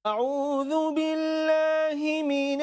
أعوذ بالله من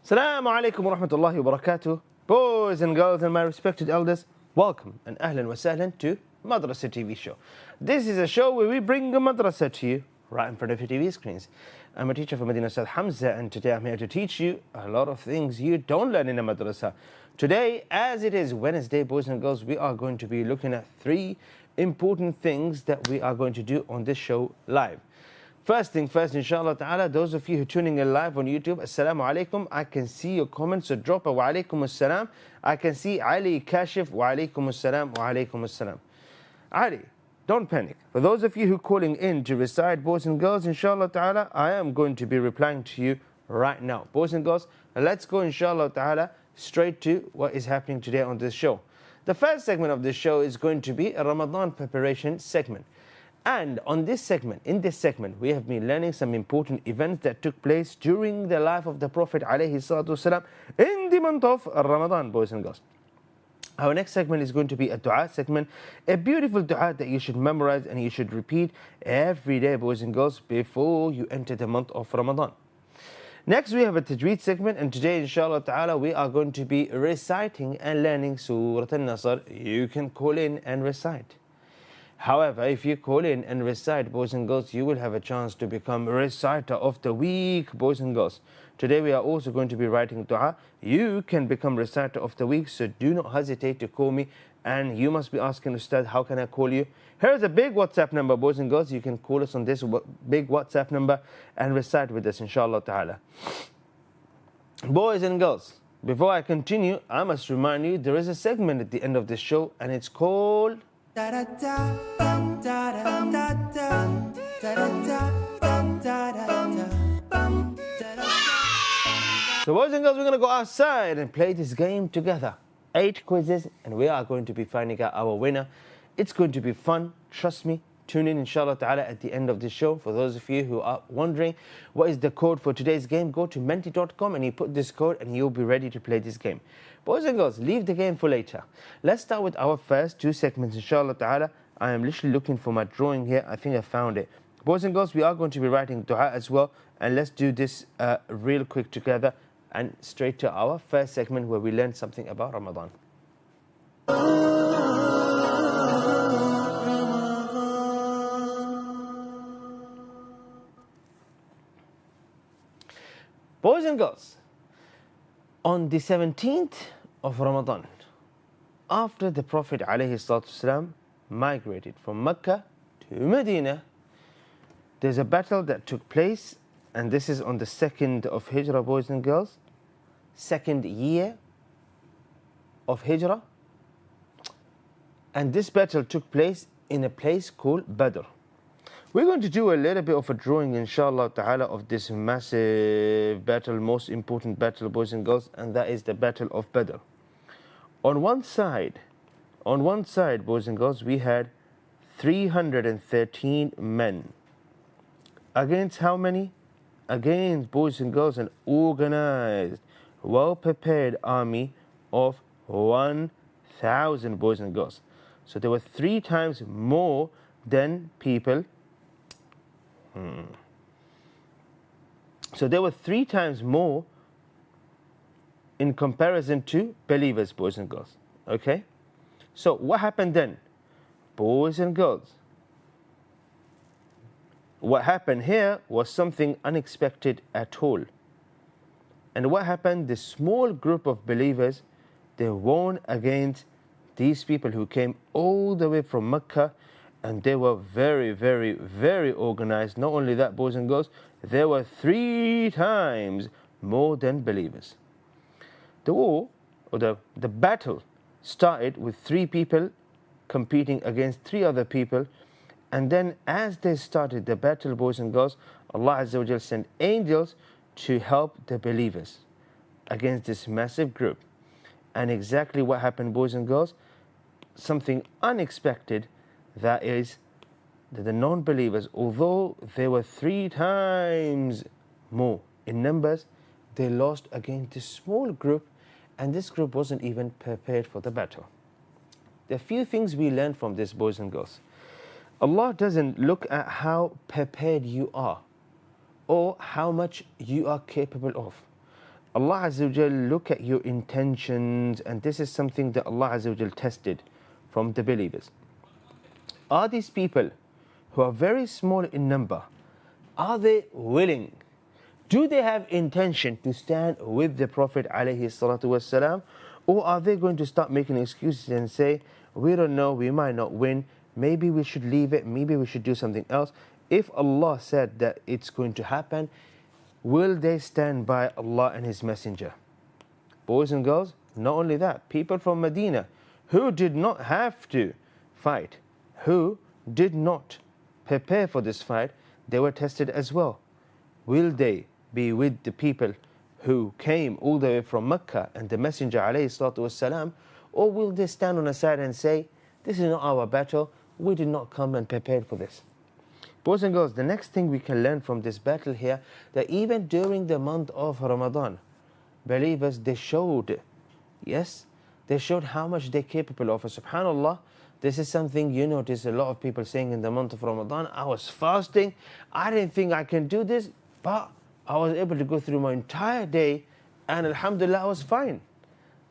Assalamu alaikum wa rahmatullahi wa barakatuh. Boys and girls and my respected elders, welcome and ahlan wa sahlan to Madrasah TV show. This is a show where we bring a madrasah to you right in front of your TV screens. I'm a teacher from Medina, Ustaz Hamza, and today I'm here to teach you a lot of things you don't learn in a madrasah. Today, as it is Wednesday, boys and girls, we are going to be looking at 3 important things that we are going to do on this show live. First thing first, inshallah ta'ala, those of you who are tuning in live on YouTube, assalamu alaikum. I can see your comments, so drop a wa alaikum assalam. I can see Ali Kashif, wa alaikum assalam, wa alaikum assalam. Ali, don't panic. For those of you who are calling in to recite, boys and girls, inshallah ta'ala, I am going to be replying to you right now. Boys and girls, let's go inshallah ta'ala straight to what is happening today on this show. The first segment of this show is going to be a Ramadan preparation segment. And in this segment, we have been learning some important events that took place during the life of the Prophet ﷺ in the month of Ramadan, boys and girls. Our next segment is going to be a dua segment, a beautiful dua that you should memorize and you should repeat every day, boys and girls, before you enter the month of Ramadan. Next, we have a Tajweed segment, and today, inshallah ta'ala, we are going to be reciting and learning Surah Al-Nasr. You can call in and recite. However, if you call in and recite, boys and girls, you will have a chance to become reciter of the week, boys and girls. Today we are also going to be writing dua. You can become reciter of the week, so do not hesitate to call me. And you must be asking, Ustad, how can I call you? Here's a big WhatsApp number, boys and girls. You can call us on this big WhatsApp number and recite with us, inshallah ta'ala. Boys and girls, before I continue, I must remind you there is a segment at the end of this show, and it's called So boys and girls, we're going to go outside and play this game together. 8 quizzes, and we are going to be finding out our winner. It's going to be fun, trust me. Tune in, inshallah ta'ala, at the end of the show. For those of you who are wondering what is the code for today's game, go to menti.com and you put this code and you'll be ready to play this game. Boys and girls, leave the game for later. Let's start with our first 2 segments, inshallah ta'ala. I am literally looking for my drawing here. I think I found it. Boys and girls, we are going to be writing dua as well. And let's do this real quick together and straight to our first segment where we learn something about Ramadan. Boys and girls, on the 17th of Ramadan, after the Prophet ﷺ migrated from Mecca to Medina, there's a battle that took place, and this is on the 2nd of Hijrah, boys and girls, 2nd year of Hijrah, and this battle took place in a place called Badr. We're going to do a little bit of a drawing, inshallah ta'ala, of this massive battle, most important battle, boys and girls, and that is the Battle of Badr. On one side, boys and girls, we had 313 men. Against how many? Against, boys and girls, an organized, well-prepared army of 1,000, boys and girls. So there were 3 times more than people. So there were 3 times more in comparison to believers, boys and girls. Okay? So what happened then? Boys and girls, what happened here was something unexpected at all. And what happened? This small group of believers, they won against these people who came all the way from Mecca, and they were very, very, very organized. Not only that, boys and girls, they were 3 times more than believers. The war, or the battle, started with 3 people competing against 3 other people. And then as they started the battle, boys and girls, Allah Azza wa Jal sent angels to help the believers against this massive group. And exactly what happened, boys and girls? Something unexpected, that is that the non-believers, although they were 3 times more in numbers, they lost against this small group, and this group wasn't even prepared for the battle. There are few things we learn from this, boys and girls. Allah doesn't look at how prepared you are or how much you are capable of. Allah Azza wa Jal look at your intentions, and this is something that Allah Azza wa Jal tested from the believers. Are these people who are very small in number, are they willing? Do they have intention to stand with the Prophet alayhi salatu wasalam, or are they going to start making excuses and say, we don't know, we might not win, maybe we should leave it, maybe we should do something else? If Allah said that it's going to happen, will they stand by Allah and His Messenger? Boys and girls, not only that, people from Medina who did not have to fight, who did not prepare for this fight, they were tested as well. Will they be with the people who came all the way from Mecca and the Messenger alayhi salatu wasalam, or will they stand on the side and say, this is not our battle, we did not come and prepare for this? Boys and girls, the next thing we can learn from this battle here, that even during the month of Ramadan, believers, they showed, yes, they showed how much they're capable of. SubhanAllah, this is something you notice a lot of people saying in the month of Ramadan, I was fasting, I didn't think I can do this, but I was able to go through my entire day, and alhamdulillah, I was fine.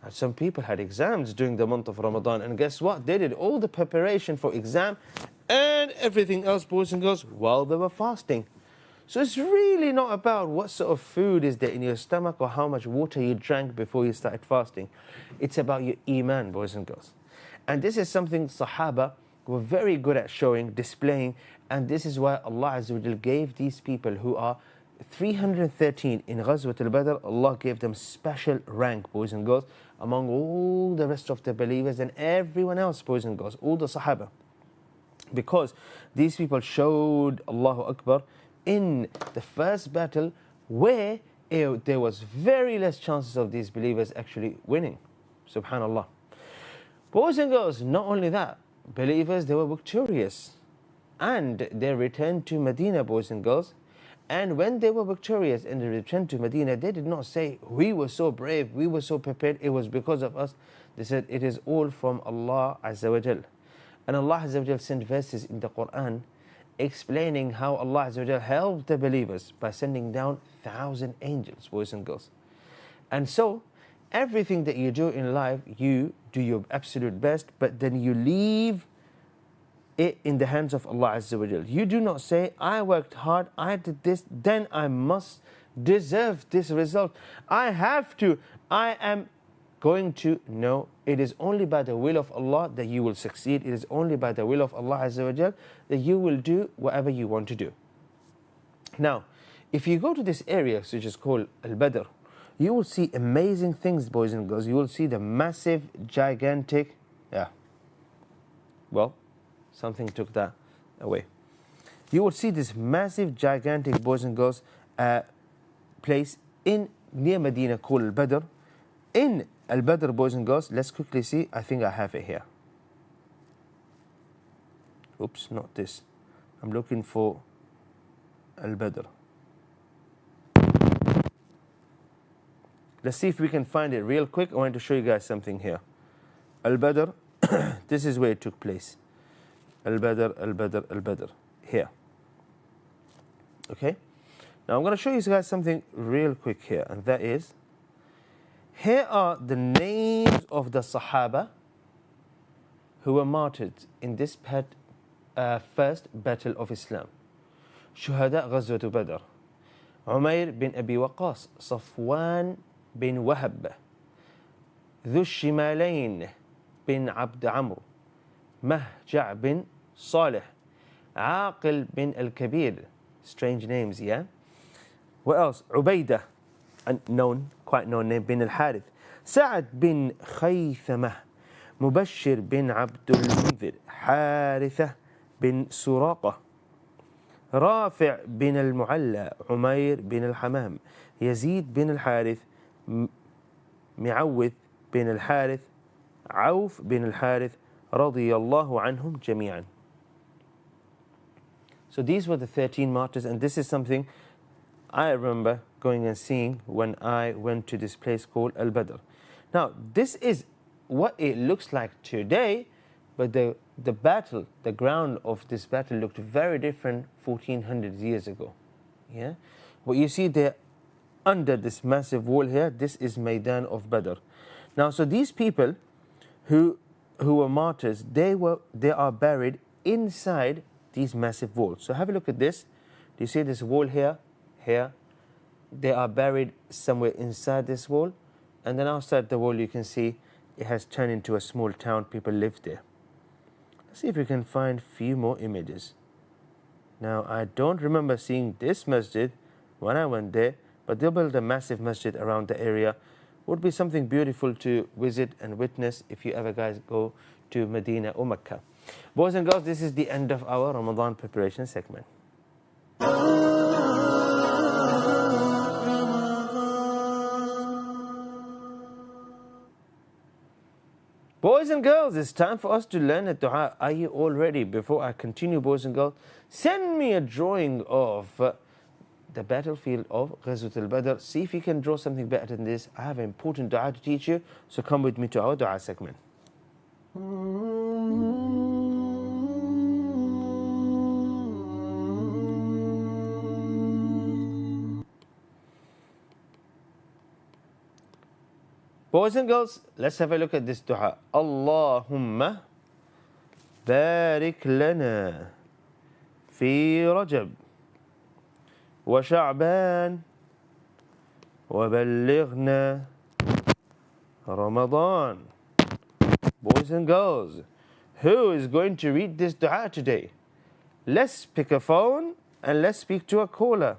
And some people had exams during the month of Ramadan, and guess what? They did all the preparation for exam and everything else, boys and girls, while they were fasting. So it's really not about what sort of food is there in your stomach or how much water you drank before you started fasting. It's about your iman, boys and girls. And this is something Sahaba were very good at showing, displaying, and this is why Allah Azza wa Jal gave these people who are 313 in Ghazwat al-Badr, Allah gave them special rank, boys and girls, among all the rest of the believers and everyone else, boys and girls, all the Sahaba. Because these people showed, Allahu Akbar, in the first battle where there was very less chances of these believers actually winning. Subhanallah. Boys and girls, not only that, believers, they were victorious. And they returned to Medina, boys and girls. And when they were victorious and they returned to Medina, they did not say, we were so brave, we were so prepared, it was because of us. They said, it is all from Allah Azza wa Jal. And Allah Azza wa Jal sent verses in the Quran explaining how Allah Azza wa Jal helped the believers by sending down 1,000 angels, boys and girls. And so, everything that you do in life, you do your absolute best, but then you leave it in the hands of Allah Azza wa Jal. You do not say, I worked hard, I did this, then I must deserve this result. I have to, I am going to. No, it is only by the will of Allah that you will succeed. It is only by the will of Allah Azza wa Jal that you will do whatever you want to do. Now, if you go to this area, which is called Al-Badr, you will see amazing things, boys and girls. You will see the massive, gigantic, something took that away. You will see this massive, gigantic, boys and girls, place near Medina called Al-Badr. In Al-Badr, boys and girls, let's quickly see. I think I have it here. Oops, not this. I'm looking for Al-Badr. Let's see if we can find it real quick. I want to show you guys something here. Al-Badr, this is where it took place. Al-Badr, Al-Badr, Al-Badr, here. Okay? Now I'm going to show you guys something real quick here, and that is, Here are the names of the Sahaba who were martyred in this first battle of Islam. شهداء غزوة بدر: عمير بن أبي وقاص، صفوان بن وهب، ذو الشمالين بن عبد عمرو، مهجع بن صالح، عاقل بن الكبير. Strange names, yeah? What else? عبيدة, quite known name, بن الحارث. سعد بن خيثمة، مبشر بن عبد المنذر، حارثة بن سراقة، رافع بن المعلى، عمير بن الحمام، يزيد بن الحارث، معوذ بن الحارث، عوف بن الحارث، رضي الله عنهم جميعا. So these were the 13 martyrs, and this is something I remember going and seeing when I went to this place called Al-Badr. Now, this is what it looks like today, but the battle, the ground of this battle looked very different 1400 years ago. Yeah? What you see there under this massive wall here, this is Maidan of Badr. Now, so these people who were martyrs, they are buried inside these massive walls. So have a look at this. Do you see this wall here? Here. They are buried somewhere inside this wall. And then outside the wall you can see it has turned into a small town. People live there. Let's see if we can find a few more images. Now, I don't remember seeing this masjid when I went there, but they'll build a massive masjid around the area. Would be something beautiful to visit and witness if you ever guys go to Medina or Mecca. Boys and girls, this is the end of our Ramadan preparation segment. Boys and girls, it's time for us to learn a dua. Are you all ready? Before I continue, boys and girls, send me a drawing of the battlefield of Ghazwat al-Badr. See if you can draw something better than this. I have an important dua to teach you, so come with me to our dua segment. Boys and girls, let's have a look at this dua. Allahumma barik lana fi Rajab wa Sha'ban wa ballighna Ramadan. Boys and girls, who is going to read this dua today? Let's pick a phone and let's speak to a caller.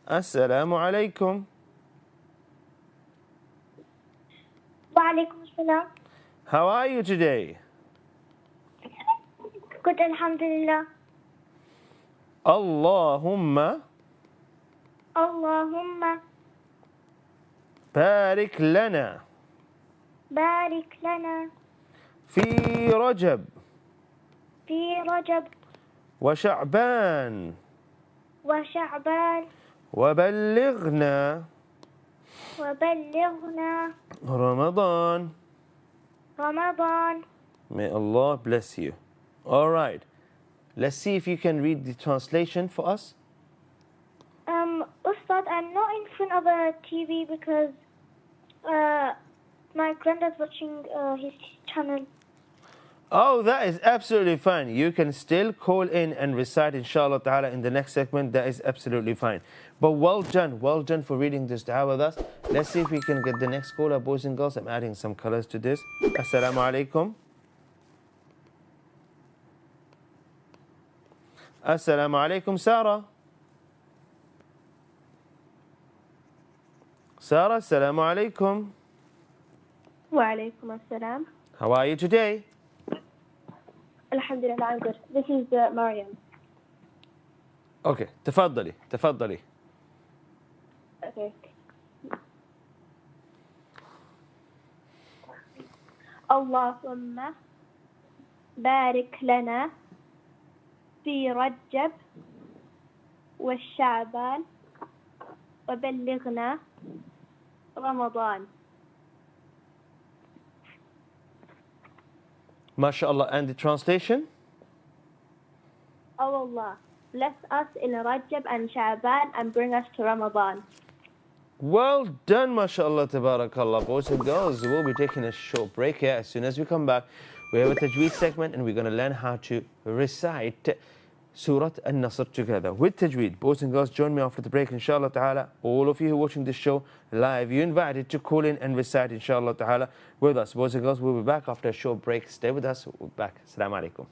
Assalamu alaikum. Walaikum assalam. How are you today? Good, alhamdulillah. Allahumma Allahumma barik lana barik lana fi Rajab fi Rajab wa Sha'ban wa Sha'ban wa ballighna وبلغنا Ramadan. Ramadan. May Allah bless you. All right. Let's see if you can read the translation for us. Ustad, I'm not in front of a TV because my granddad's watching his channel. Oh, that is absolutely fine. You can still call in and recite, inshallah ta'ala, in the next segment. That is absolutely fine. But well done for reading this dua with us. Let's see if we can get the next caller, boys and girls. I'm adding some colors to this. Assalamu alaikum. Assalamu alaikum, Sarah. Sarah, assalamu alaikum. Wa alaikum assalam. How are you today? Alhamdulillah, I'm good. This is Mariam. Okay, تفضلي. Okay. Allahumma barik lana fi Rajab wa Sha'ban wa ballighna Ramadan. MashaAllah. And the translation? Oh Allah, bless us in Rajab and Sha'ban and bring us to Ramadan. Well done, mashallah, tabarakallah. Boys and girls, we'll be taking a short break here. As soon as we come back, we have a Tajweed segment and we're going to learn how to recite Surah An-Nasr together with Tajweed. Boys and girls, join me after the break, inshallah ta'ala. All of you who are watching this show live, you're invited to call in and recite, inshallah ta'ala, with us. Boys and girls, we'll be back after a short break. Stay with us. We'll be back. Assalamu alaikum.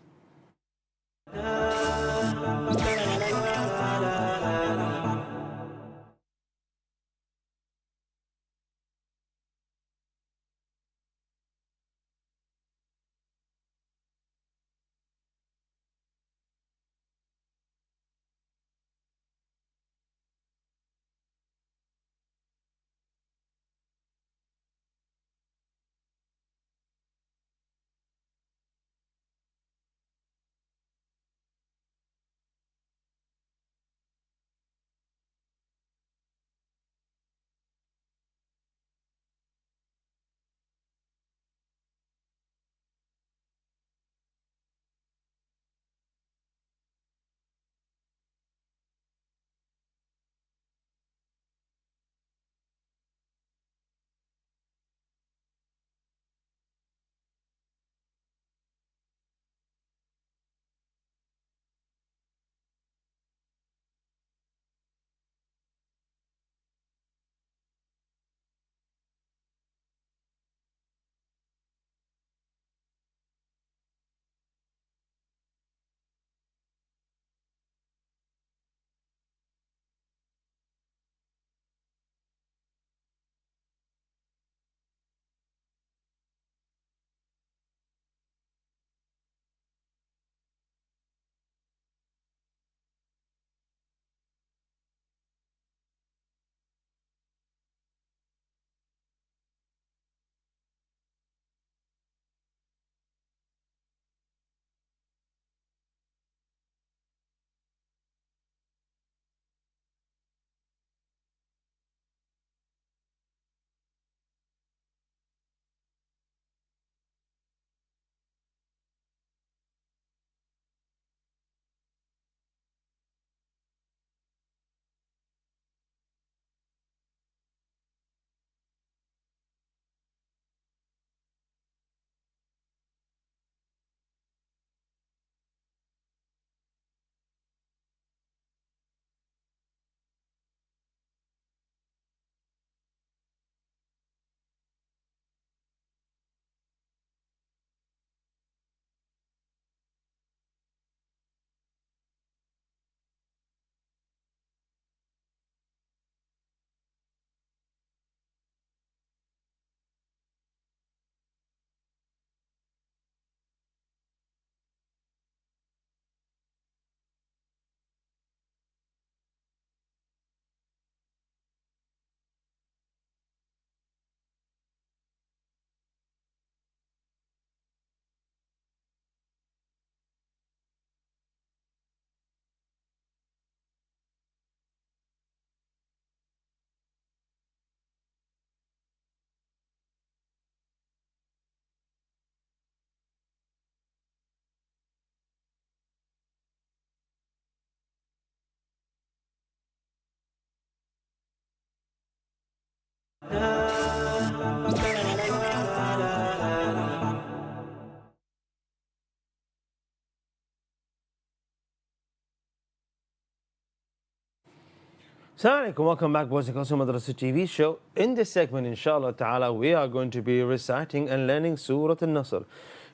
Assalamu alaikum, welcome back, boys and girls, to Madrasah TV show. In this segment, inshallah ta'ala, we are going to be reciting and learning Surah An-Nasr.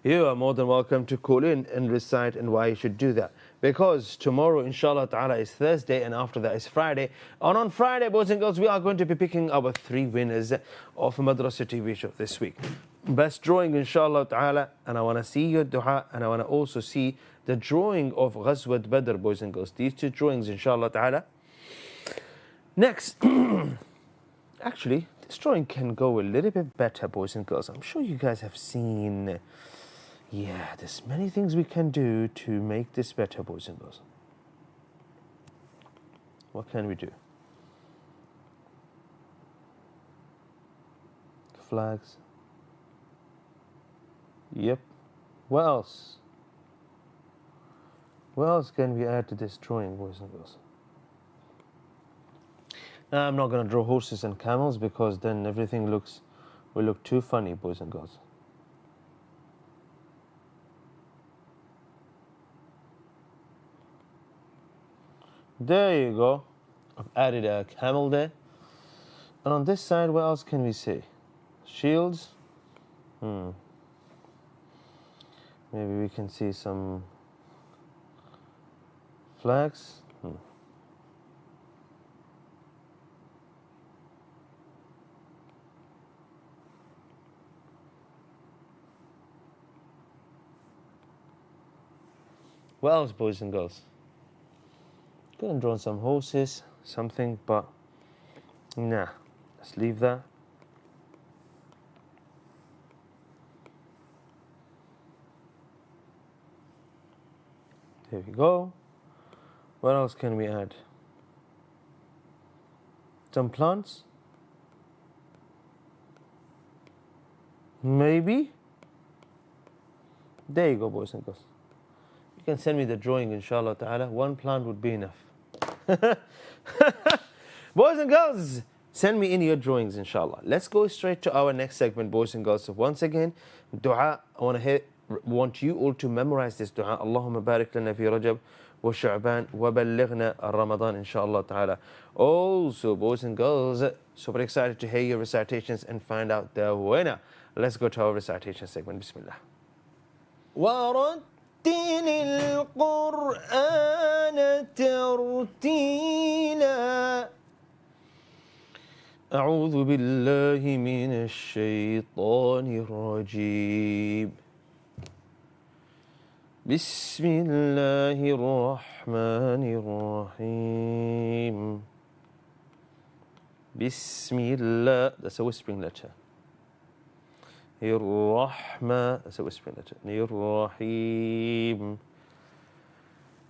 You are more than welcome to call in and recite, and why you should do that. Because tomorrow, inshallah ta'ala, is Thursday, and after that is Friday. And on Friday, boys and girls, we are going to be picking our 3 winners of Madrasah TV show this week. Best drawing, inshallah ta'ala, and I want to see your dua, and I want to also see the drawing of Ghazwat Badr, boys and girls. These 2 drawings, inshallah ta'ala. Next, actually, this drawing can go a little bit better, boys and girls. I'm sure you guys have seen, there's many things we can do to make this better, boys and girls. What can we do? Flags. Yep. What else? What else can we add to this drawing, boys and girls? I'm not going to draw horses and camels because then everything will look too funny, boys and girls. There you go. I've added a camel there. And on this side, what else can we see? Shields. Maybe we can see some flags. What else, boys and girls? Could have drawn some horses, something, but nah, let's leave that. There we go. What else can we add? Some plants? Maybe? There you go, boys and girls. You can send me the drawing, inshallah ta'ala. One plant would be enough. Boys and girls, send me in your drawings, inshallah. Let's go straight to our next segment, boys and girls. So once again, dua. I want you all to memorize this dua. Allahumma barik lana fi Rajab wa Sha'ban wa ballighna Ramadan, inshallah ta'ala. Also, boys and girls, super excited to hear your recitations and find out the winner. Let's go to our recitation segment. Bismillah. وَرَتِّلِ الْقُرْآنَ تَرْتِيلًا أعوذ بالله من الشيطان الرجيم بسم الله الرحمن الرحيم بسم الله. That's a whispering letter. الرحمة. That's a whispering letter. الرحيم.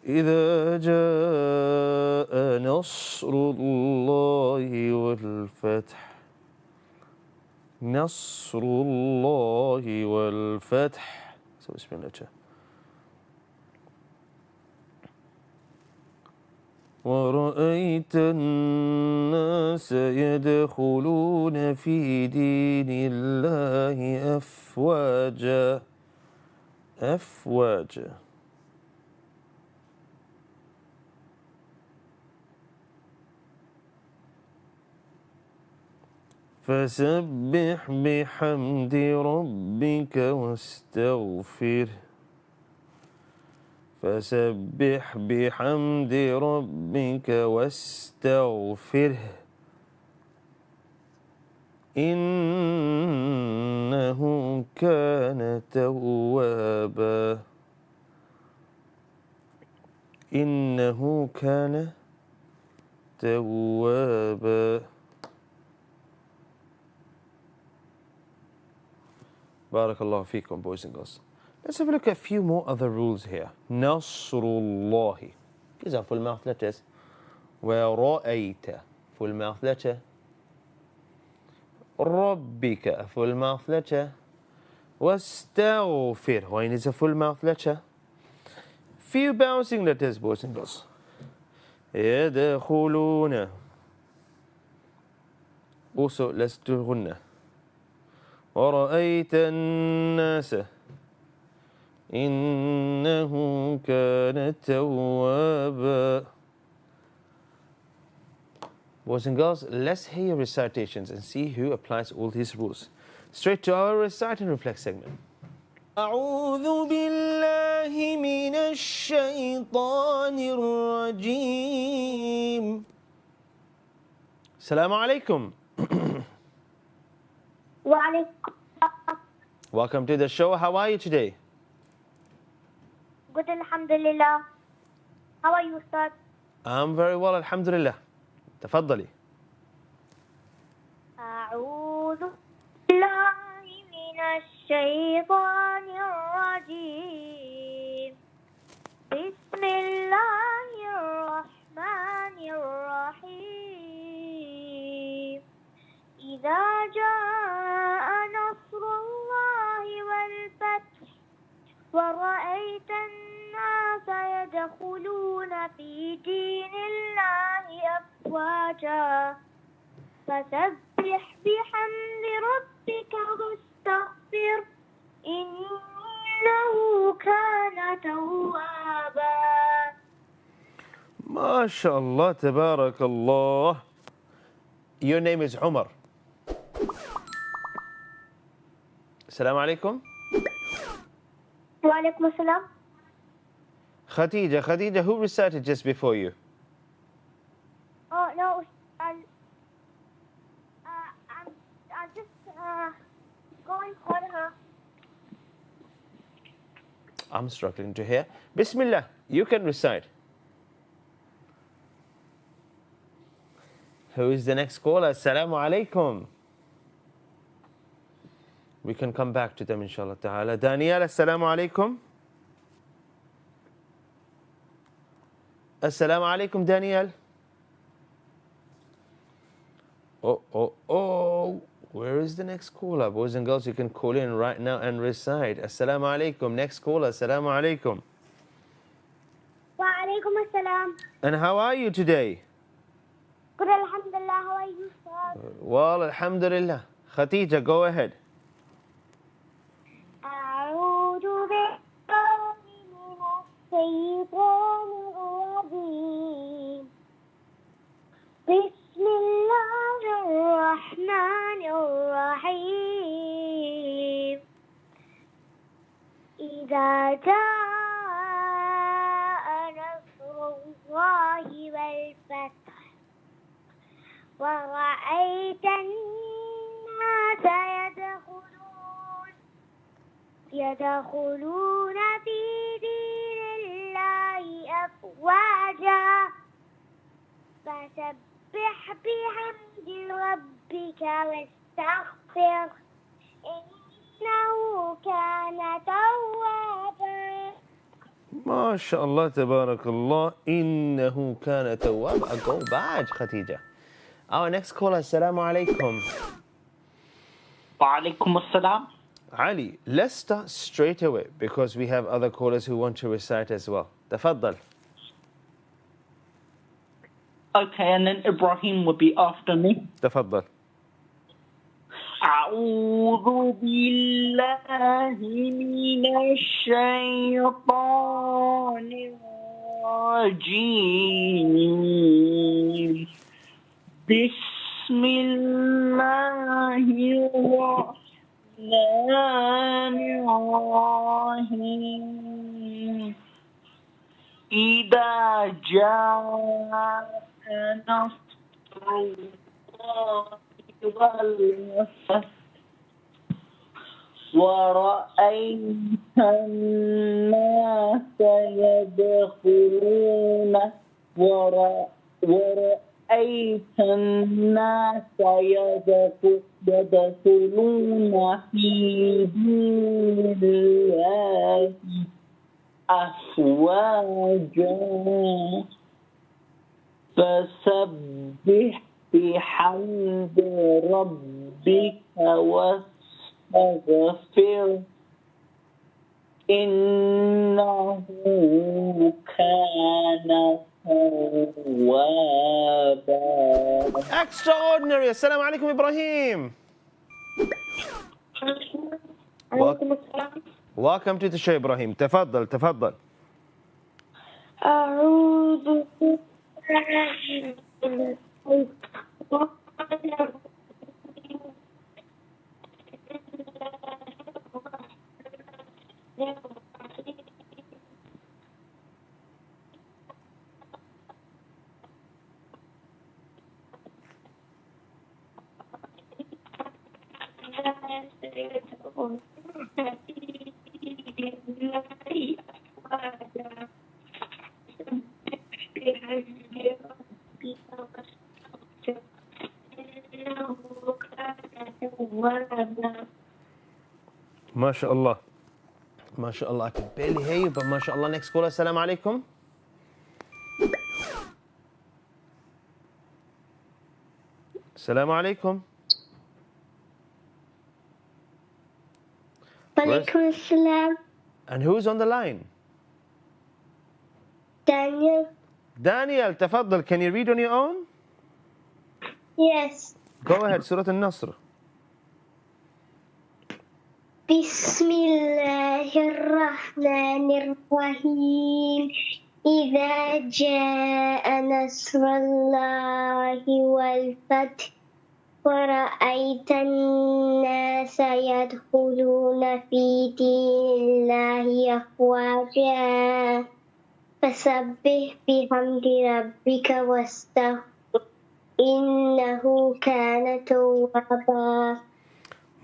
إذا جاء نصر الله والفتح. نصر الله والفتح. That's a whispering letter. ورأيت الناس يدخلون في دين الله أفواجا أفواجا فسبح بحمد ربك واستغفره فسبح بحمد ربك واستغفره إنه كان توابا إنه كان توابا. Barakallahu feekum, boys and girls. Let's have a look at a few more other rules here. Nasrullahi. These are full mouth letters. ورأيت full mouth letter. ربك a full mouth letter. واستغفر when is a full mouth letter. Few bouncing letters, boys and girls. يدخلون. Also, let's do غنة. ورأيت الناس إنه كان توابا. Boys and girls, let's hear your recitations and see who applies all these rules. Straight to our recite and reflect segment. أعوذ بالله من الشيطان الرجيم. السلام عليكم. وعليكم. Welcome to the show. How are you today? Good, alhamdulillah. How are you, Ustaz? I'm very well, alhamdulillah. تفضلي. أعوذ بالله من الشيطان الرجيم. بسم الله الرحمن الرحيم. إذا جاء نصر الله والفتح ورأيت الناس يدخلون في دين الله أفواجا فسبح بحمد ربك واستغفر إنه كان توابا. ما شاء الله تبارك الله. Your name is Umar. السلام عليكم. وعليكم السلام. Khadija, who recited just before you? Oh no, I'm just going for her. I'm struggling to hear. Bismillah, you can recite. Who is the next caller? Assalamu alaikum. We can come back to them inshallah ta'ala. Daniel, assalamu alaikum. Assalamu alaikum, Daniel. Oh. Where is the next caller? Boys and girls, you can call in right now and recite. Assalamu alaikum. Next caller, assalamu alaikum. Wa alaikum assalam. And how are you today? Good, alhamdulillah. How are you, sir? Well, alhamdulillah. Khadija, go ahead. أعوذ بالله من الشيطان الرجيم. بسم الله الرحمن الرحيم. إذا جاء نصر الله والفتح ورأيت الناس يدخلون في دين الله أفواجا فسبح بحمد ربك واستغفر إنه كان توابا. ما شاء الله تبارك الله. إنه كان توابا. Go back, Khadija. Our next caller, assalamu alaikum. Wa alaikum assalam. Ali, let's start straight away because we have other callers who want to recite as well. Tafaddal. Okay, and then Ibrahim would be after me. Tafaddal. أعوذ بالله من الشيطان الرجيم. بسم الله الرحمن الرحيم. إذا جاء نصر الله والفتح ورأيت الناس يدخلون ورأيت الناس يدخلون في دين الله أفواجا فسبح بحمد ربك واستغفر إنه كان توابا. Extraordinary. Assalamu alaikum, Ibrahim. Welcome to the show, Ibrahim. تفضل تفضل. أعوذ بالله MashaAllah. MashaAllah. I can barely hear you, but MashaAllah. Next caller. Assalamu alaikum. Assalamu alaikum. Walaikum assalam. And who's on the line? Daniel. Daniel, تفضل. Can you read on your own? Yes. Go ahead, Surah Al-Nasr. بسم الله الرحمن الرحيم إذا جاء نصر الله والفتح ورأيت الناس يدخلون في دين الله أفواجا فسبح بحمد ربك واستغفر إنه كان توابا.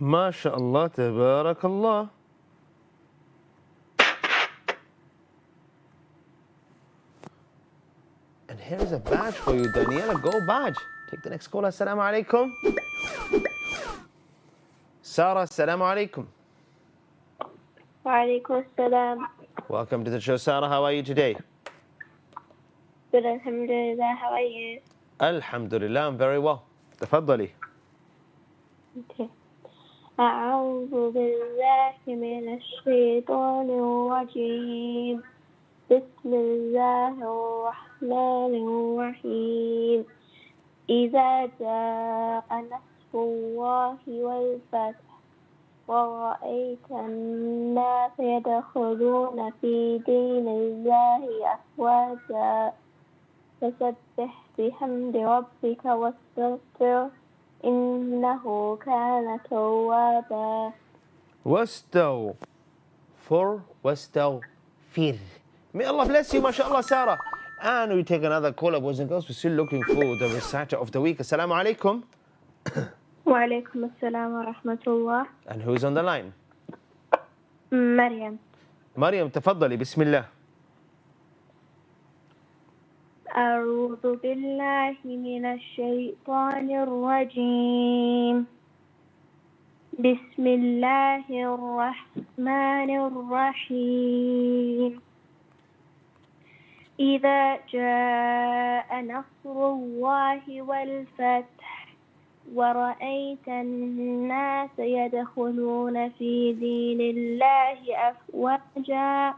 ما شاء الله, تبارك الله. And here is a badge for you, Daniela. Go badge. Take the next call. Assalamu alaikum. Sarah, assalamu alaikum. Walaikum assalam. Welcome to the show, Sarah. How are you today? Good, alhamdulillah. How are you? Alhamdulillah, I'm very well. تفضلي. Okay. أعوذ بالله من الشيطان الرجيم بسم الله الرحمن الرحيم إذا جاء نصر الله والفتح ورأيت الناس يدخلون في دين الله أفواجا فسبح بحمد ربك واستغفره إنه كان توابا. واستغفر. May Allah bless you, mashallah, Sarah. And we take another caller, boys and girls. We're still looking for the reciter of the week. Assalamu alaikum. وعليكم السلام ورحمة الله. And who's on the line? مريم. مريم, تفضلي. Bismillah. أعوذ بالله من الشيطان الرجيم بسم الله الرحمن الرحيم إذا جاء نصر الله والفتح ورأيت الناس يدخلون في دين الله أفواجا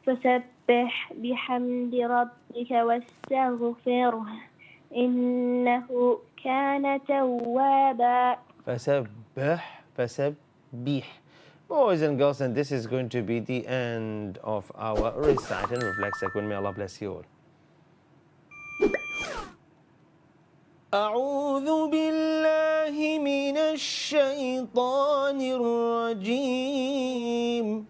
فسبح بحمد ربك واستغفره إنه كان توابا. فسبح. Boys and girls, and this is going to be the end of our recite and reflect segment. May Allah bless you all. أعوذ بالله من الشيطان الرجيم.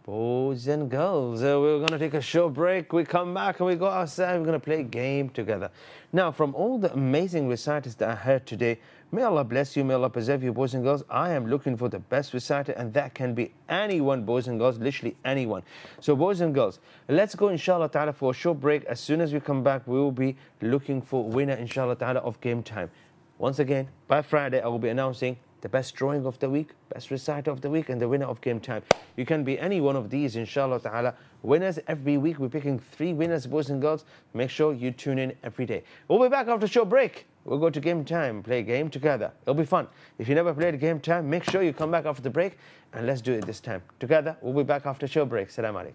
Boys and girls, we're going to take a short break. We come back and we go outside. We're going to play a game together. Now, from all the amazing reciters that I heard today, may Allah bless you, may Allah preserve you, boys and girls. I am looking for the best reciter, and that can be anyone, boys and girls, literally anyone. So, boys and girls, let's go, inshallah ta'ala, for a short break. As soon as we come back, we will be looking for winner, inshallah ta'ala, of game time. Once again, by Friday, I will be announcing the best drawing of the week, best reciter of the week, and the winner of game time. You can be any one of these, inshallah ta'ala. Winners every week. We're picking 3 winners, boys and girls. Make sure you tune in every day. We'll be back after short break. We'll go to game time, play a game together. It'll be fun. If you never played game time, make sure you come back after the break, and let's do it this time. Together, we'll be back after short break. Assalamu alaikum.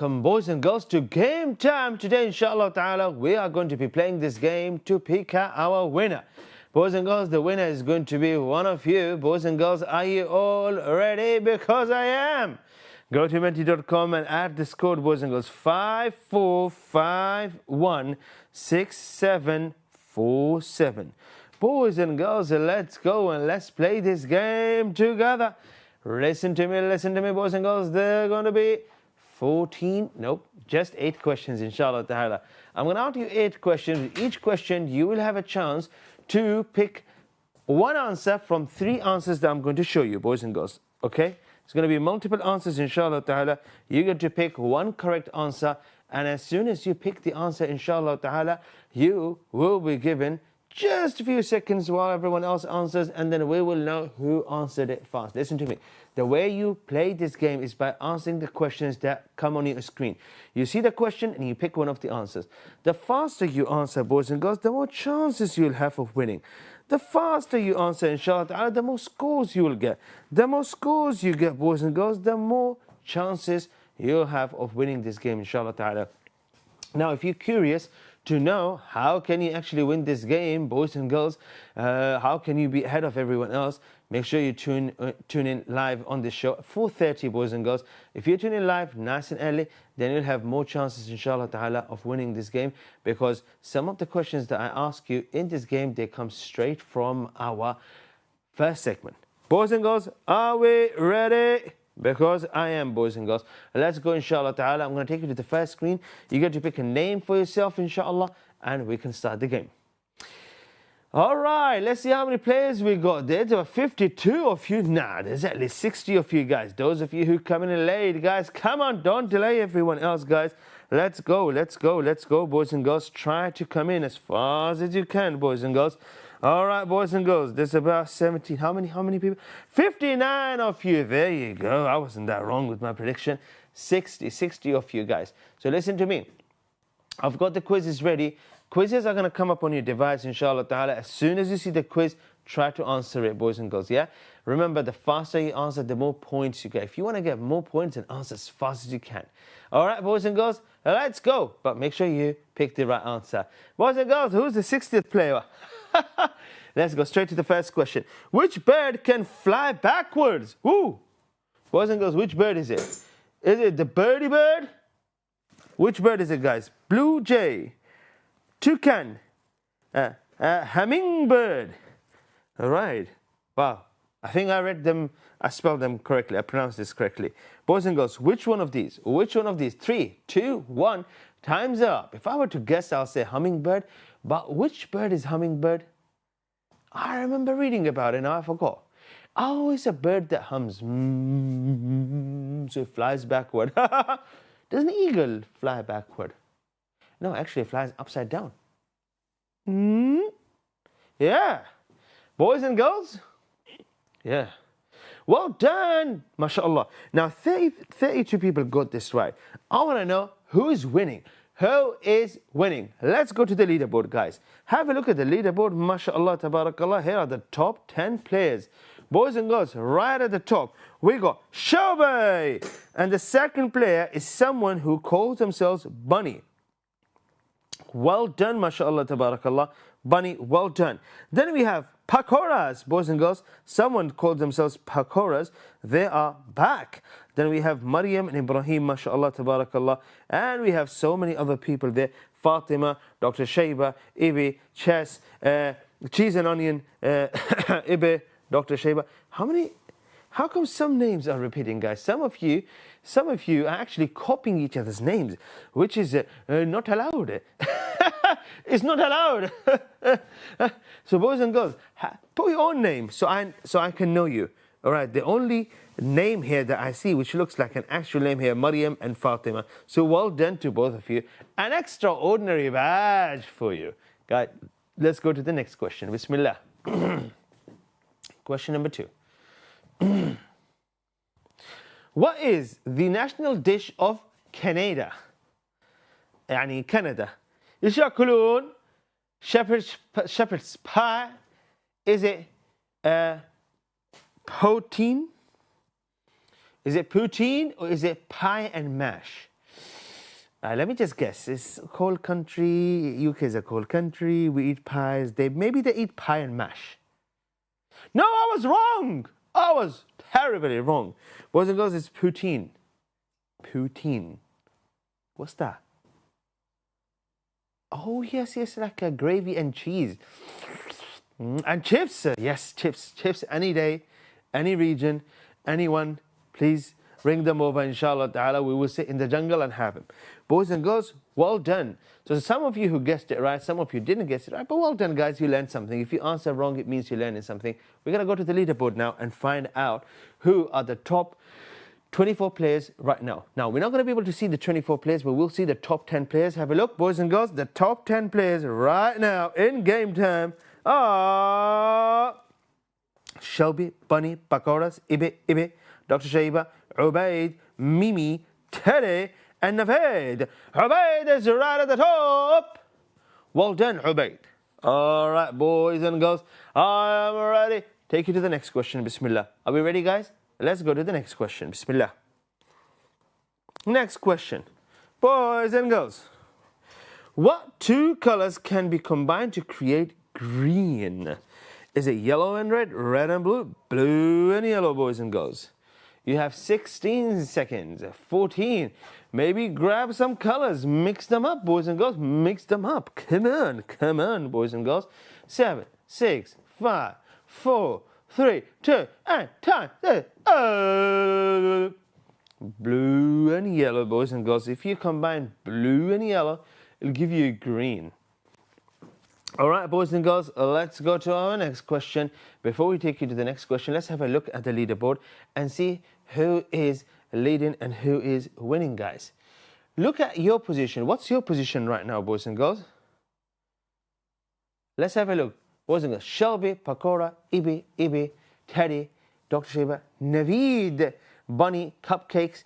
Welcome, boys and girls, to game time. Today, inshallah ta'ala, we are going to be playing this game to pick out our winner. Boys and girls, the winner is going to be one of you. Boys and girls, are you all ready? Because I am. Go to menti.com and add this code, boys and girls, 54516747. Boys and girls, let's go and let's play this game together. Listen to me, boys and girls. They're going to be 14, nope, just 8 questions, inshallah ta'ala. I'm going to ask you 8 questions. With each question, you will have a chance to pick one answer from 3 answers that I'm going to show you, boys and girls. Okay? It's going to be multiple answers, inshallah ta'ala. You get to pick one correct answer, and as soon as you pick the answer, inshallah ta'ala, you will be given just a few seconds while everyone else answers, and then we will know who answered it fast. Listen to me. The way you play this game is by answering the questions that come on your screen. You see the question and you pick one of the answers. The faster you answer, boys and girls, the more chances you'll have of winning. The faster you answer, inshallah ta'ala, the more scores you will get. The more scores you get, boys and girls, the more chances you'll have of winning this game, inshallah ta'ala. Now, if you're curious to know how can you actually win this game, boys and girls, how can you be ahead of everyone else, make sure you tune in live on this show at 4:30, boys and girls. If you tune in live nice and early, then you'll have more chances, inshallah ta'ala, of winning this game, because some of the questions that I ask you in this game, they come straight from our first segment. Boys and girls, are we ready? Because I am, boys and girls. Let's go, inshallah ta'ala. I'm going to take you to the first screen. You get to pick a name for yourself, inshallah, and we can start the game. All right, let's see how many players we got. There are 52 of you. Nah, there's at least 60 of you guys. Those of you who come in late, guys, come on, don't delay everyone else, guys. Let's go, let's go, let's go, boys and girls. Try to come in as fast as you can, boys and girls. All right, boys and girls, there's about 17. How many people? 59 of you. There you go. I wasn't that wrong with my prediction. 60 of you guys. So listen to me. I've got the quizzes ready. Quizzes are going to come up on your device, inshallah ta'ala. As soon as you see the quiz, try to answer it, boys and girls, yeah? Remember, the faster you answer, the more points you get. If you want to get more points, then answer as fast as you can. All right, boys and girls, let's go. But make sure you pick the right answer. Boys and girls, who's the 60th player? Let's go straight to the first question. Which bird can fly backwards? Woo! Boys and girls, which bird is it? Is it the birdie bird? Which bird is it, guys? Blue jay, toucan, hummingbird. All right. Wow. I think I spelled them correctly. I pronounced this correctly. Boys and girls, which one of these? Which one of these? 3, 2, 1. Time's up. If I were to guess, I'll say hummingbird. But which bird is hummingbird? I remember reading about it, now I forgot. Oh, it's a bird that hums. So it flies backward. Doesn't eagle fly backward? No, actually it flies upside down. Yeah. Boys and girls? Yeah. Well done, mashallah. Now 32 people got this right. I want to know who is winning. Who is winning? Let's go to the leaderboard, guys. Have a look at the leaderboard. MashaAllah, tabarakallah. Here are the top 10 players. Boys and girls, right at the top, we got Shobai. And the second player is someone who calls themselves Bunny. Well done, MashaAllah, tabarakallah. Bunny, well done. Then we have Pakoras, boys and girls. Someone called themselves Pakoras. They are back. Then we have Maryam and Ibrahim, mashallah, tabarakallah. And we have so many other people there. Fatima, Dr. Shayba, Ibi, Chess, Cheese and Onion, Ibe, Dr. Shayba. How come some names are repeating, guys? Some of you are actually copying each other's names, which is not allowed. It's not allowed. So boys and girls, put your own name so I can know you. All right, the only name here that I see which looks like an actual name here, Maryam and Fatima. So well done to both of you. An extraordinary badge for you. Guys, let's go to the next question. Bismillah. Question number 2. What is the national dish of Canada? يعني Canada. إيش يأكلون؟ Shepherd's pie. Is it poutine? Is it poutine or is it pie and mash? Let me just guess. It's a cold country. UK is a cold country. We eat pies. Maybe they eat pie and mash. No, I was wrong. I was terribly wrong. Boys and girls, it's poutine. Poutine. What's that? Oh, yes, like a gravy and cheese. And chips. Yes, chips. Chips any day, any region, anyone. Please bring them over, inshallah ta'ala. We will sit in the jungle and have them. Boys and girls, well done. So some of you who guessed it right, some of you didn't guess it right, but well done, guys. You learned something. If you answer wrong, it means you're learning something. We're going to go to the leaderboard now and find out who are the top 24 players right now. Now, we're not going to be able to see the 24 players, but we'll see the top 10 players. Have a look, boys and girls. The top 10 players right now in game time are Shelby, Bunny, Pakoras, Ibe, Dr. Shaiba, Ubaid, Mimi, Teddy, and Nafed. Ubaid is right at the top. Well done, Ubaid. All right, boys and girls, I am ready. Take you to the next question. Bismillah. Are we ready, guys? Let's go to the next question. Bismillah. Next question. Boys and girls, what two colors can be combined to create green? Is it yellow and red, red and blue, blue and yellow, boys and girls? You have 16 seconds, 14. Maybe grab some colors, mix them up, boys and girls, mix them up. Come on, boys and girls. 7, 6, 5, 4, 3, 2, and time. Blue and yellow, boys and girls. If you combine blue and yellow, it'll give you green. All right, boys and girls, let's go to our next question. Before we take you to the next question, let's have a look at the leaderboard and see who is leading and who is winning, guys. Look at your position. What's your position right now, boys and girls? Let's have a look. Boys and girls, Shelby, Pakora, Ibi, Teddy, Dr. Sheba, Naveed, Bunny, Cupcakes,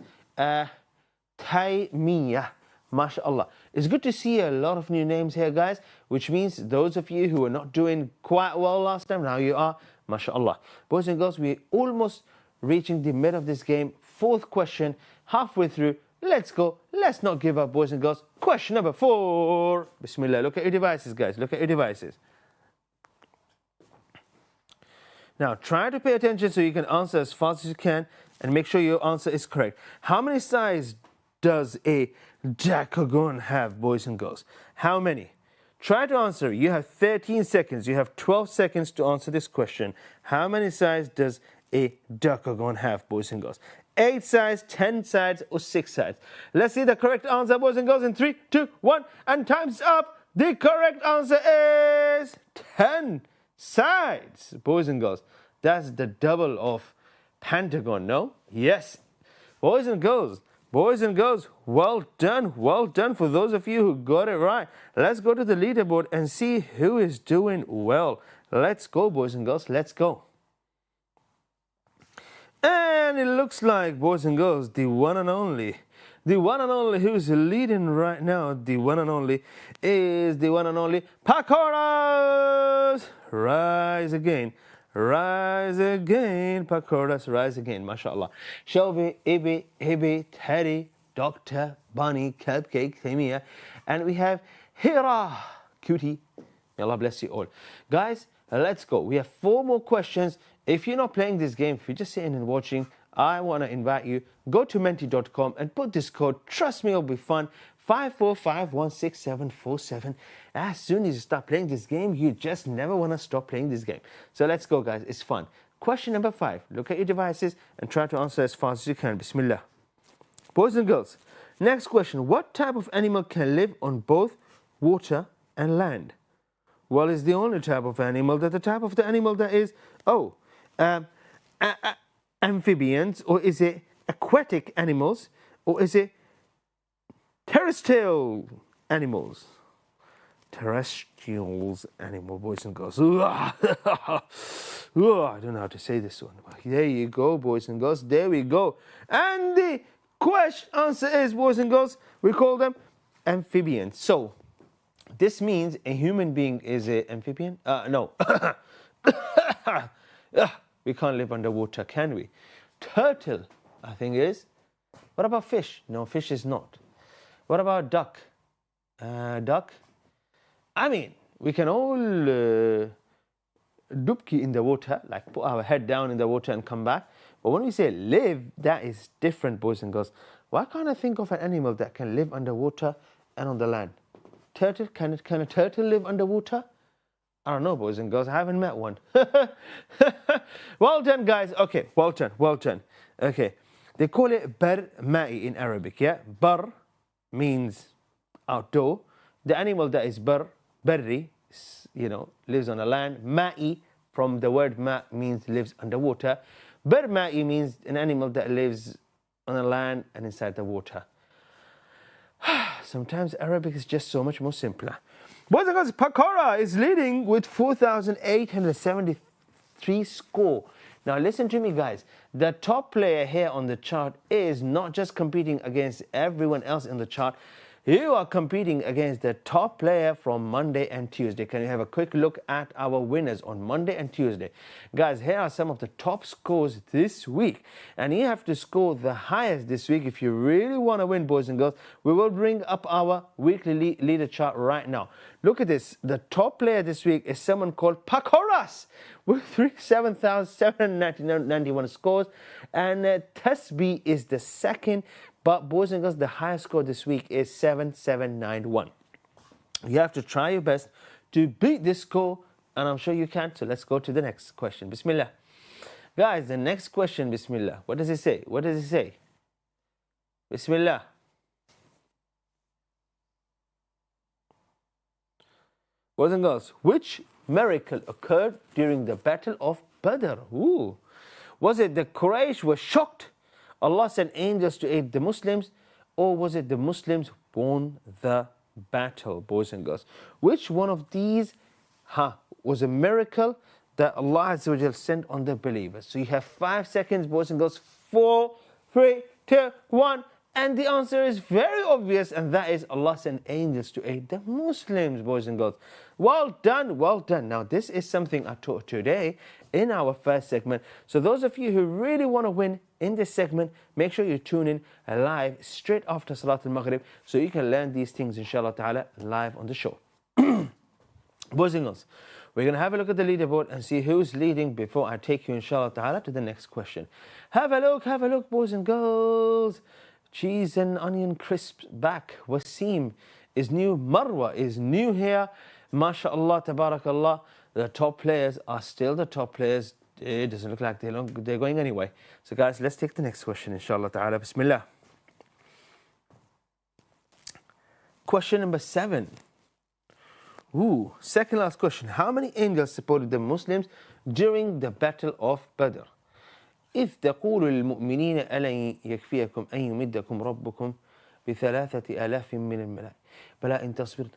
Taymiyah. MashaAllah. It's good to see a lot of new names here, guys, which means those of you who were not doing quite well last time, now you are. MashaAllah. Boys and girls, we're almost reaching the mid of this game. 4th question, halfway through. Let's go. Let's not give up, boys and girls. Question number 4. Bismillah. Look at your devices, guys. Look at your devices. Now, try to pay attention so you can answer as fast as you can and make sure your answer is correct. How many sides does a decagon have, boys and girls? How many? Try to answer. You have 13 seconds. You have 12 seconds to answer this question. How many sides does a decagon have, boys and girls? 8 sides, 10 sides, or 6 sides? Let's see the correct answer, boys and girls, in 3, 2, 1, and time's up. The correct answer is 10 sides, boys and girls. That's the double of pentagon, no? Yes. Boys and girls, well done for those of you who got it right. Let's go to the leaderboard and see who is doing well. Let's go, boys and girls, let's go. And it looks like, boys and girls, the one and only who's leading right now, the one and only is the one and only Pakoras. Rise again, Pakoras, rise again, mashallah. Shelby, Ibi, Teddy, Dr. Bunny, Cupcake, Taymiyah, and we have Hira, cutie. May Allah bless you all. Guys, let's go. We have 4 more questions. If you're not playing this game, if you're just sitting and watching, I want to invite you, go to menti.com and put this code. Trust me, it'll be fun. 545164747. As soon as you start playing this game, you just never want to stop playing this game. So let's go, guys. It's fun. Question number 5. Look at your devices and try to answer as fast as you can. Bismillah. Boys and girls, next question. What type of animal can live on both water and land? Well, it's the only type of animal that the type of the animal that is, amphibians, or is it aquatic animals, or is it terrestrial animals? Terrestrials animal, boys and girls. I don't know how to say this one. There you go, boys and girls. There we go. And the answer is, boys and girls, we call them amphibians. So this means a human being is an amphibian? No. We can't live underwater, can we? Turtle, I think is. What about fish? No, fish is not. What about duck? Duck? I mean, we can all dubki in the water, like put our head down in the water and come back. But when we say live, that is different, boys and girls. Why can't I think of an animal that can live underwater and on the land? Turtle? Can a turtle live underwater? I don't know, boys and girls. I haven't met one. Well done, guys. Okay, well done. Okay, they call it bar ma'i in Arabic, yeah? Bar means outdoor. The animal that is barri, lives on the land. Ma'i, from the word ma, means lives underwater. Bar ma'i means an animal that lives on the land and inside the water. Sometimes Arabic is just so much more simpler. Boys and girls, Pakora is leading with 4,873 score. Now listen to me, guys. The top player here on the chart is not just competing against everyone else in the chart. You are competing against the top player from Monday and Tuesday. Can you have a quick look at our winners on Monday and Tuesday? Guys, here are some of the top scores this week. And you have to score the highest this week if you really want to win, boys and girls. We will bring up our weekly leader chart right now. Look at this. The top player this week is someone called Pakoras with 7,791 scores. And Tasbi is the second. But boys and girls, the highest score this week is 7,791. You have to try your best to beat this score, and I'm sure you can. So let's go to the next question. Bismillah. Guys, the next question, Bismillah. What does it say? What does it say? Bismillah. Boys and girls, which miracle occurred during the Battle of Badr? Ooh. Was it the Quraysh were shocked? Allah sent angels to aid the Muslims, or was it the Muslims won the battle, boys and girls? Which one of these was a miracle that Allah Azza wa Jal sent on the believers? So you have 5 seconds, boys and girls. 4, 3, 2, 1. And the answer is very obvious, and that is Allah sent angels to aid the Muslims, boys and girls. Well done, well done. Now, this is something I taught today in our first segment. So those of you who really want to win in this segment, make sure you tune in live straight after Salat al-Maghrib so you can learn these things, inshallah ta'ala, live on the show. Boys and girls, we're going to have a look at the leaderboard and see who's leading before I take you, inshallah ta'ala, to the next question. Have a look, boys and girls. Cheese and onion crisps back. Wasim is new. Marwa is new here. MashaAllah, tabarakallah. The top players are still the top players. It doesn't look like they're going anyway. So guys, let's take the next question, inshallah ta'ala. Bismillah. Question number 7. Ooh, second last question. How many angels supported the Muslims during the Battle of Badr? إذ تقول للمؤمنين ألن يكفيكم أن يمدكم ربكم ب3,000 من الملائكة بلى إن تصبروا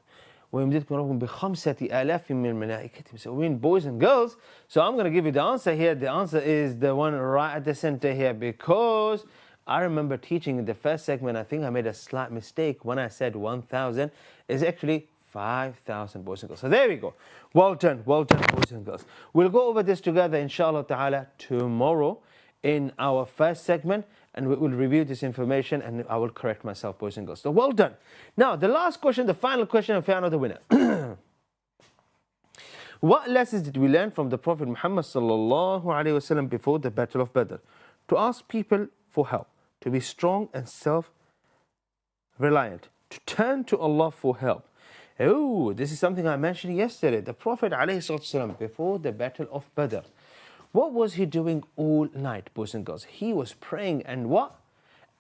ويمددكم ربكم ب5,000 من الملائكة مسوين. Boys and girls, so I'm going to give you the answer here. The answer is the one right at the center here, because I remember teaching in the first segment, I think I made a slight mistake when I said 1,000. It's actually 5,000, boys and girls. So there we go. Well done, boys and girls. We'll go over this together, inshallah ta'ala, tomorrow in our first segment, and we will review this information and I will correct myself, boys and girls. So well done. Now, the last question, the final question, and found out the winner. What lessons did we learn from the Prophet Muhammad sallallahu alaihi wasallam before the Battle of Badr? To ask people for help, to be strong and self-reliant, to turn to Allah for help. Oh, this is something I mentioned yesterday. The Prophet ﷺ, before the Battle of Badr, what was he doing all night, boys and girls? He was praying and what?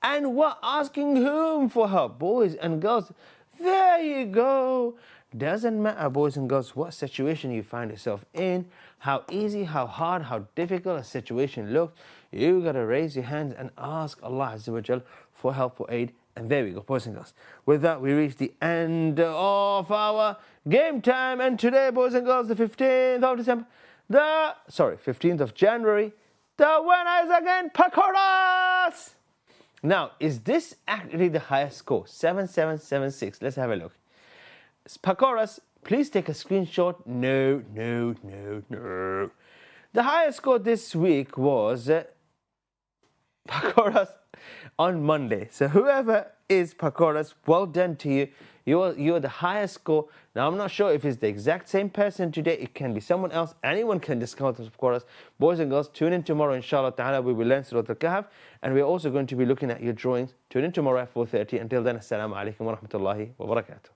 And what? Asking whom for help? Boys and girls, there you go. Doesn't matter, boys and girls, what situation you find yourself in, how easy, how hard, how difficult a situation looks, you gotta raise your hands and ask Allah Azza wa Jal for help, for aid. And there we go, boys and girls. With that, we reach the end of our game time. And today, boys and girls, the 15th of December, 15th of January, the winner is again Pakoras! Now, is this actually the highest score? 7776. Let's have a look. Pakoras, please take a screenshot. No. The highest score this week was Pakoras on Monday. So whoever is Pakoras, well done to you. You're the highest score. Now, I'm not sure if it's the exact same person today. It can be someone else. Anyone can discount us, of course. Boys and girls, tune in tomorrow, inshallah ta'ala. We will learn Surah Al-Kahf. And we're also going to be looking at your drawings. Tune in tomorrow at 4:30. Until then, assalamu alaikum wa rahmatullahi wa barakatuh.